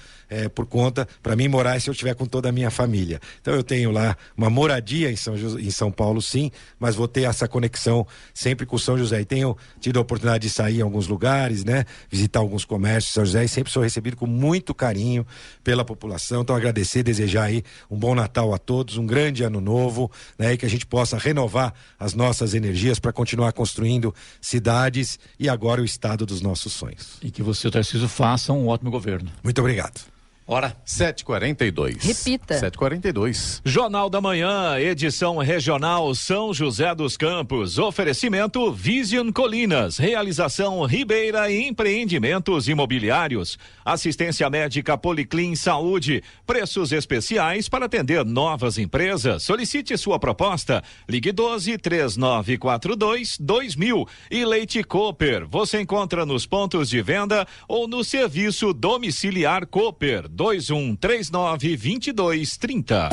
por conta, para mim morar é se eu estiver com toda a minha família. Então eu tenho lá uma moradia em São Paulo, sim, mas vou ter essa conexão sempre com São José. E tenho tido a oportunidade de sair alguns lugares, né? Visitar alguns comércios de São José, e sempre sou recebido com muito carinho pela população. Então agradecer, desejar aí um bom Natal a todos, um grande ano novo, né? E que a gente possa renovar as nossas energias para continuar construindo cidades e agora o estado dos nossos sonhos. E que você, Tarcísio, faça um ótimo governo. Muito obrigado. Hora 7h42. Repita. 7h42. Jornal da Manhã, edição regional São José dos Campos. Oferecimento Vision Colinas. Realização Ribeira e Empreendimentos Imobiliários. Assistência médica Policlin Saúde. Preços especiais para atender novas empresas. Solicite sua proposta. Ligue 12-3942-2000. E Leite Cooper. Você encontra nos pontos de venda ou no serviço domiciliar Cooper. 2139-2230.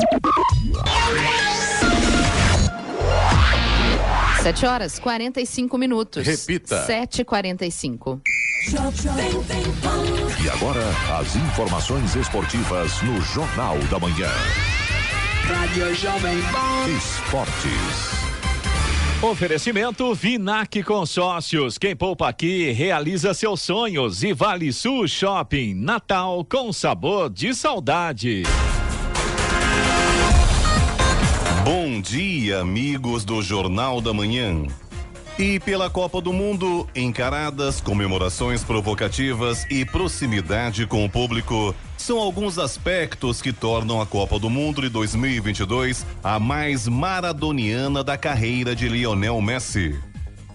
7h45. Repita. 7h45. E agora, as informações esportivas no Jornal da Manhã. Rádio Jovem Pan. Esportes. Oferecimento Vinac Consórcios. Quem poupa aqui realiza seus sonhos. E Vale Sul Shopping. Natal com sabor de saudade. Bom dia, amigos do Jornal da Manhã. E pela Copa do Mundo, encaradas, comemorações provocativas e proximidade com o público são alguns aspectos que tornam a Copa do Mundo de 2022 a mais maradoniana da carreira de Lionel Messi.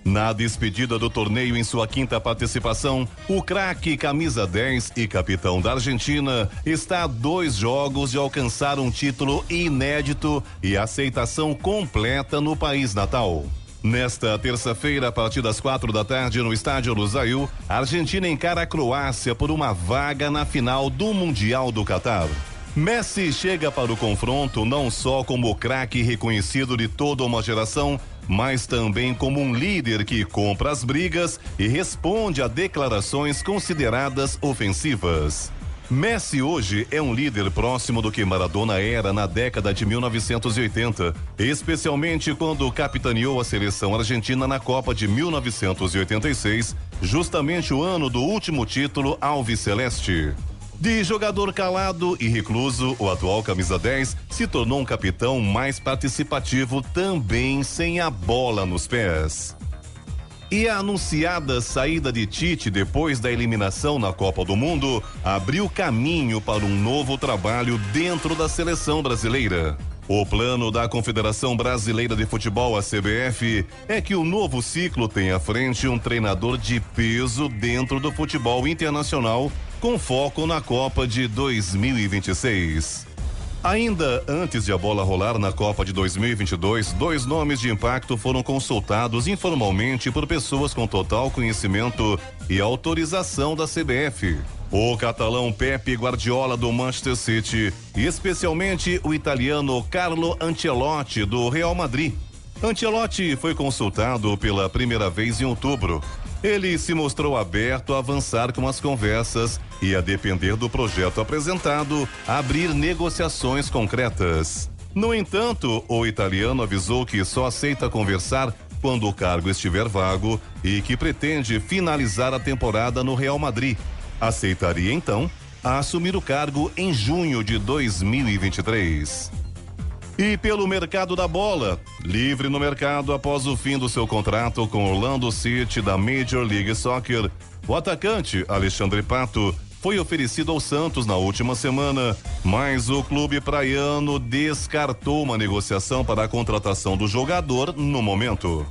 Na despedida do torneio em sua 5ª participação, o craque camisa 10 e capitão da Argentina está a 2 jogos de alcançar um título inédito e aceitação completa no país natal. Nesta terça-feira, a partir das 4 da tarde, no estádio Lusail, a Argentina encara a Croácia por uma vaga na final do Mundial do Catar. Messi chega para o confronto não só como o craque reconhecido de toda uma geração, mas também como um líder que compra as brigas e responde a declarações consideradas ofensivas. Messi hoje é um líder próximo do que Maradona era na década de 1980, especialmente quando capitaneou a seleção argentina na Copa de 1986, justamente o ano do último título alviceleste. De jogador calado e recluso, o atual camisa 10 se tornou um capitão mais participativo, também sem a bola nos pés. E a anunciada saída de Tite depois da eliminação na Copa do Mundo abriu caminho para um novo trabalho dentro da seleção brasileira. O plano da Confederação Brasileira de Futebol, a CBF, é que o novo ciclo tenha à frente um treinador de peso dentro do futebol internacional, com foco na Copa de 2026. Ainda antes de a bola rolar na Copa de 2022, 2 nomes de impacto foram consultados informalmente por pessoas com total conhecimento e autorização da CBF. O catalão Pepe Guardiola do Manchester City e especialmente o italiano Carlo Ancelotti do Real Madrid. Ancelotti foi consultado pela primeira vez em outubro. Ele se mostrou aberto a avançar com as conversas e, a depender do projeto apresentado, abrir negociações concretas. No entanto, o italiano avisou que só aceita conversar quando o cargo estiver vago e que pretende finalizar a temporada no Real Madrid. Aceitaria, então, assumir o cargo em junho de 2023. E pelo mercado da bola, livre no mercado após o fim do seu contrato com o Orlando City da Major League Soccer, o atacante Alexandre Pato foi oferecido ao Santos na última semana, mas o clube praiano descartou uma negociação para a contratação do jogador no momento.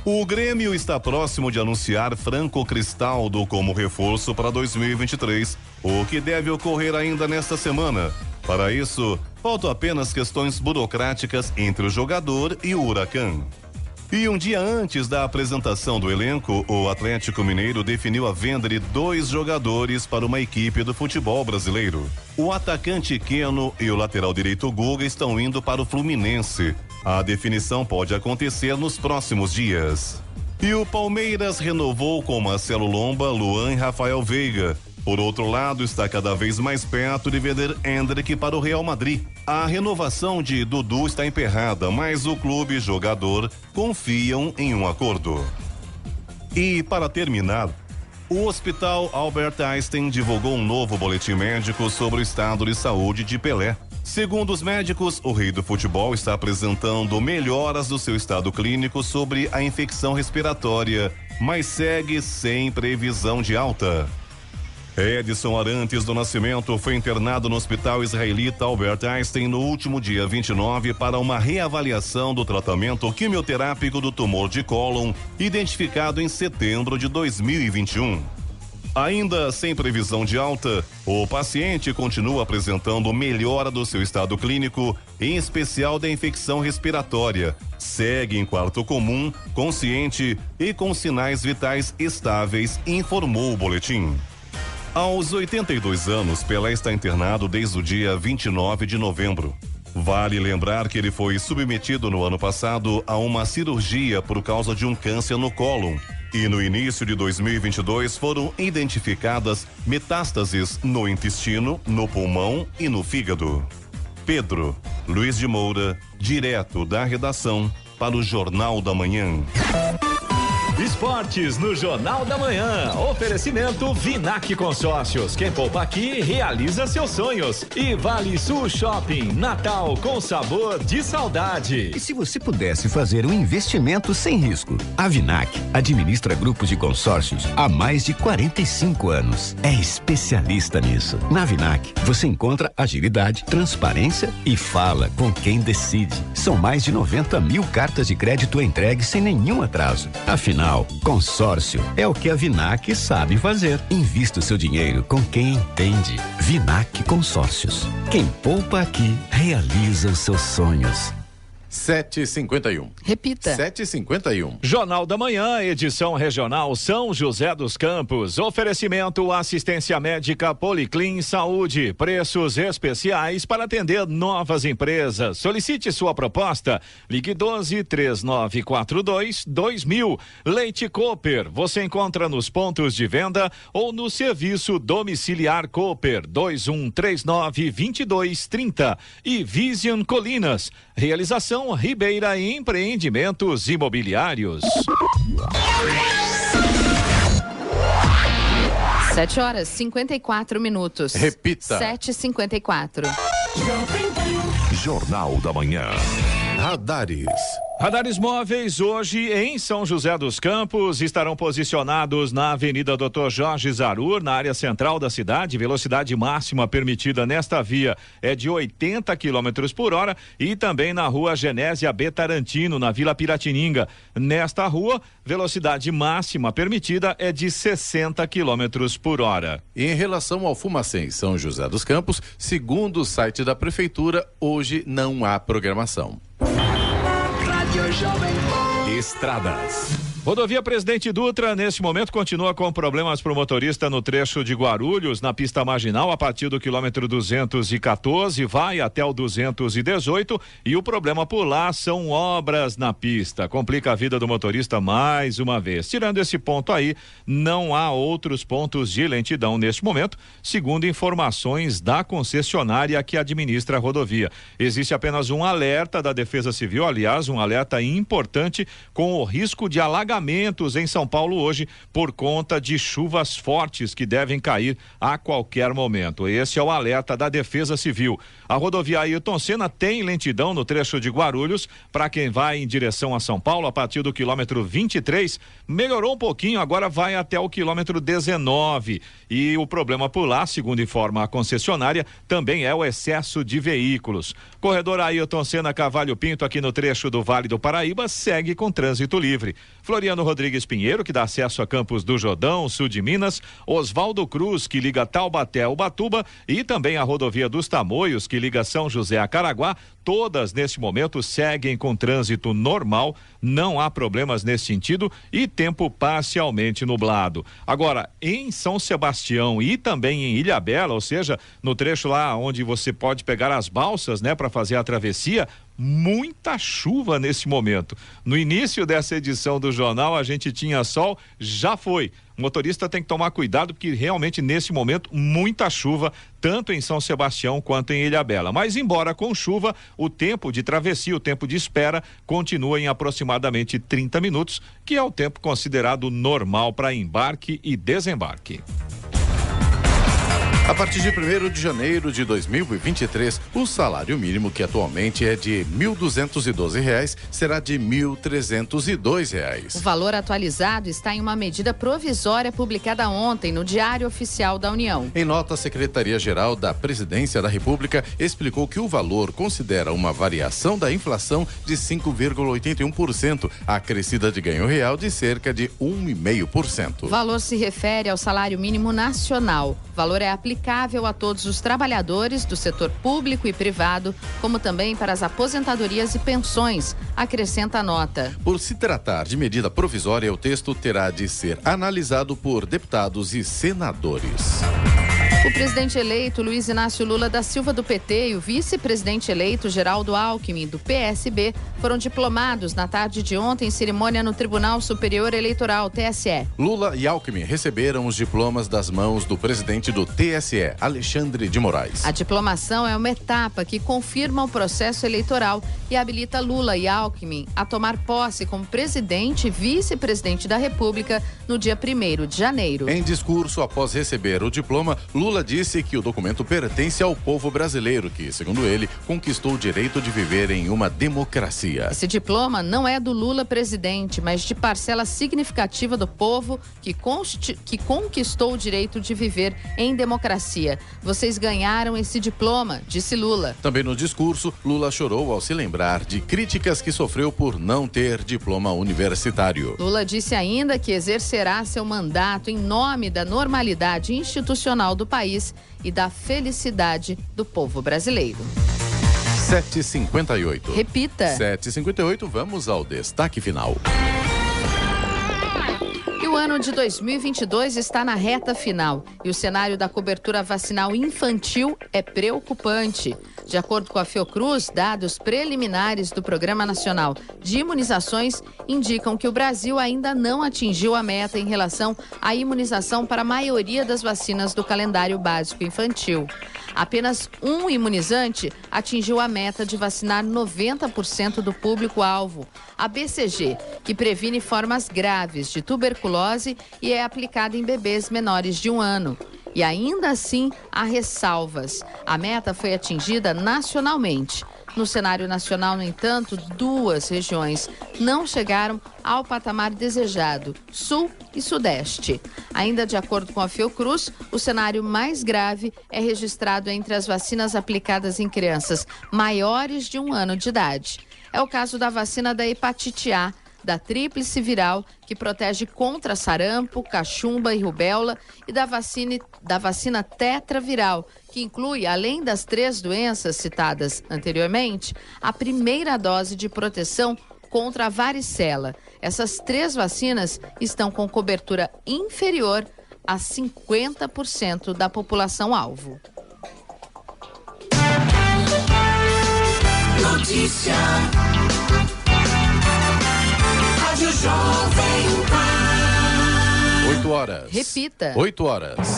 O Grêmio está próximo de anunciar Franco Cristaldo como reforço para 2023, o que deve ocorrer ainda nesta semana. Para isso, faltam apenas questões burocráticas entre o jogador e o Huracan. E um dia antes da apresentação do elenco, o Atlético Mineiro definiu a venda de 2 jogadores para uma equipe do futebol brasileiro. O atacante Keno e o lateral direito Guga estão indo para o Fluminense. A definição pode acontecer nos próximos dias. E o Palmeiras renovou com Marcelo Lomba, Luan e Rafael Veiga. Por outro lado, está cada vez mais perto de vender Endrick para o Real Madrid. A renovação de Dudu está emperrada, mas o clube e jogador confiam em um acordo. E para terminar, O Hospital Albert Einstein divulgou um novo boletim médico sobre o estado de saúde de Pelé. Segundo os médicos, o rei do futebol está apresentando melhoras do seu estado clínico sobre a infecção respiratória, mas segue sem previsão de alta. Edson Arantes do Nascimento foi internado no Hospital Israelita Albert Einstein no último dia 29 para uma reavaliação do tratamento quimioterápico do tumor de cólon, identificado em setembro de 2021. Ainda sem previsão de alta, o paciente continua apresentando melhora do seu estado clínico, em especial da infecção respiratória. Segue em quarto comum, consciente e com sinais vitais estáveis, informou o boletim. Aos 82 anos, Pelé está internado desde o dia 29 de novembro. Vale lembrar que ele foi submetido no ano passado a uma cirurgia por causa de um câncer no cólon. E no início de 2022 foram identificadas metástases no intestino, no pulmão e no fígado. Pedro Luiz de Moura, direto da redação para o Jornal da Manhã. Esportes no Jornal da Manhã. Oferecimento Vinac Consórcios. Quem poupa aqui realiza seus sonhos. E Vale Sul Shopping. Natal com sabor de saudade. E se você pudesse fazer um investimento sem risco? A Vinac administra grupos de consórcios há mais de 45 anos. É especialista nisso. Na Vinac, você encontra agilidade, transparência e fala com quem decide. São mais de 90 mil cartas de crédito entregues sem nenhum atraso. Afinal, consórcio é o que a Vinac sabe fazer. Invista o seu dinheiro com quem entende. Vinac Consórcios. Quem poupa aqui realiza os seus sonhos. 7h51. Repita. 7h51. Jornal da Manhã, edição regional São José dos Campos. Oferecimento assistência médica Policlin Saúde. Preços especiais para atender novas empresas. Solicite sua proposta. Ligue 12-3942-2000. Leite Cooper. Você encontra nos pontos de venda ou no serviço domiciliar Cooper 2139-2230. E Vision Colinas. Realização Ribeira Empreendimentos Imobiliários. 7h54. Repita. 7h54. Jornal da Manhã. Radares. Radares móveis hoje em São José dos Campos estarão posicionados na Avenida Dr. Jorge Zarur, na área central da cidade. Velocidade máxima permitida nesta via é de 80 km por hora e também na rua Genésia B. Tarantino, na Vila Piratininga. Nesta rua, velocidade máxima permitida é de 60 km por hora. Em relação ao Fumacê em São José dos Campos, segundo o site da Prefeitura, hoje não há programação. Estradas. Rodovia Presidente Dutra, neste momento, continua com problemas para o motorista no trecho de Guarulhos, na pista marginal, a partir do quilômetro 214, vai até o 218, e o problema por lá são obras na pista. Complica a vida do motorista mais uma vez. Tirando esse ponto aí, não há outros pontos de lentidão neste momento, segundo informações da concessionária que administra a rodovia. Existe apenas um alerta da Defesa Civil, aliás, um alerta importante com o risco de alagamento em São Paulo hoje por conta de chuvas fortes que devem cair a qualquer momento. Esse é o alerta da Defesa Civil. A rodovia Ailton Senna tem lentidão no trecho de Guarulhos para quem vai em direção a São Paulo a partir do quilômetro 23. Melhorou um pouquinho, agora vai até o quilômetro 19. E o problema por lá, segundo informa a concessionária, também é o excesso de veículos. Corredor Ailton Senna Cavalho Pinto, aqui no trecho do Vale do Paraíba, segue com trânsito livre. Floriano Rodrigues Pinheiro, que dá acesso a Campos do Jordão, sul de Minas, Oswaldo Cruz, que liga Taubaté a Ubatuba, e também a rodovia dos Tamoios, que liga São José a Caraguá, todas neste momento seguem com trânsito normal, não há problemas nesse sentido e tempo parcialmente nublado. Agora, em São Sebastião e também em Ilhabela, ou seja, no trecho lá onde você pode pegar as balsas, né, para fazer a travessia, muita chuva nesse momento. No início dessa edição do jornal a gente tinha sol, já foi. O motorista tem que tomar cuidado porque realmente nesse momento muita chuva, tanto em São Sebastião quanto em Ilhabela. Mas embora com chuva, o tempo de travessia, o tempo de espera continua em aproximadamente 30 minutos, que é o tempo considerado normal para embarque e desembarque. A partir de 1º de janeiro de 2023, o salário mínimo, que atualmente é de R$ 1.212, será de R$ 1.302. O valor atualizado está em uma medida provisória publicada ontem no Diário Oficial da União. Em nota, a Secretaria-Geral da Presidência da República explicou que o valor considera uma variação da inflação de 5,81%, acrescida de ganho real de cerca de 1,5%. O valor se refere ao salário mínimo nacional. O valor é aplicável a todos os trabalhadores do setor público e privado, como também para as aposentadorias e pensões, acrescenta a nota. Por se tratar de medida provisória, o texto terá de ser analisado por deputados e senadores. O presidente eleito Luiz Inácio Lula da Silva, do PT, e o vice-presidente eleito Geraldo Alckmin, do PSB, foram diplomados na tarde de ontem em cerimônia no Tribunal Superior Eleitoral, TSE. Lula e Alckmin receberam os diplomas das mãos do presidente do TSE, Alexandre de Moraes. A diplomação é uma etapa que confirma o processo eleitoral e habilita Lula e Alckmin a tomar posse como presidente e vice-presidente da República no dia 1º de janeiro. Em discurso após receber o diploma, Lula disse que o documento pertence ao povo brasileiro, que, segundo ele, conquistou o direito de viver em uma democracia. Esse diploma não é do Lula presidente, mas de parcela significativa do povo que conquistou o direito de viver em democracia. Vocês ganharam esse diploma, disse Lula. Também no discurso, Lula chorou ao se lembrar de críticas que sofreu por não ter diploma universitário. Lula disse ainda que exercerá seu mandato em nome da normalidade institucional do país e da felicidade do povo brasileiro. 7h58. Repita. 7h58, vamos ao destaque final. E o ano de 2022 está na reta final e o cenário da cobertura vacinal infantil é preocupante. De acordo com a Fiocruz, dados preliminares do Programa Nacional de Imunizações indicam que o Brasil ainda não atingiu a meta em relação à imunização para a maioria das vacinas do calendário básico infantil. Apenas um imunizante atingiu a meta de vacinar 90% do público-alvo, a BCG, que previne formas graves de tuberculose e é aplicada em bebês menores de 1 ano. E ainda assim, há ressalvas. A meta foi atingida nacionalmente. No cenário nacional, no entanto, 2 regiões não chegaram ao patamar desejado, Sul e Sudeste. Ainda de acordo com a Fiocruz, o cenário mais grave é registrado entre as vacinas aplicadas em crianças maiores de 1 ano de idade. É o caso da vacina da hepatite A, da tríplice viral, que protege contra sarampo, cachumba e rubéola, e da vacina tetraviral, que inclui, além das 3 doenças citadas anteriormente, a primeira dose de proteção contra a varicela. Essas 3 vacinas estão com cobertura inferior a 50% da população-alvo. Notícia. Rádio Jovem Pan. 8 horas. Repita. 8 horas.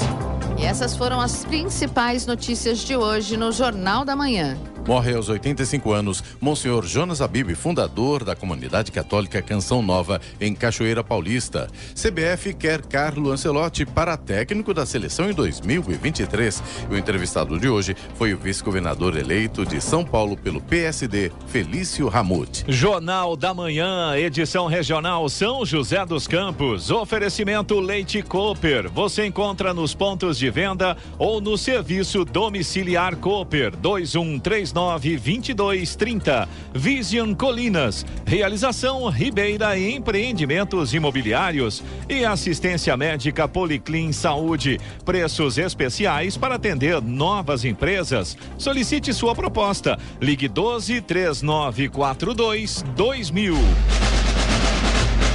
E essas foram as principais notícias de hoje no Jornal da Manhã. Morre aos 85 anos Monsenhor Jonas Abib, fundador da Comunidade Católica Canção Nova, em Cachoeira Paulista. CBF quer Carlo Ancelotti para técnico da seleção em 2023. O entrevistado de hoje foi o vice-governador eleito de São Paulo pelo PSD, Felício Ramute. Jornal da Manhã, edição regional São José dos Campos. Oferecimento Leite Cooper. Você encontra nos pontos de venda ou no serviço domiciliar Cooper 2139-2230. Vision Colinas. Realização Ribeira Empreendimentos Imobiliários e assistência médica Policlin Saúde. Preços especiais para atender novas empresas. Solicite sua proposta. Ligue 12 3942 2000.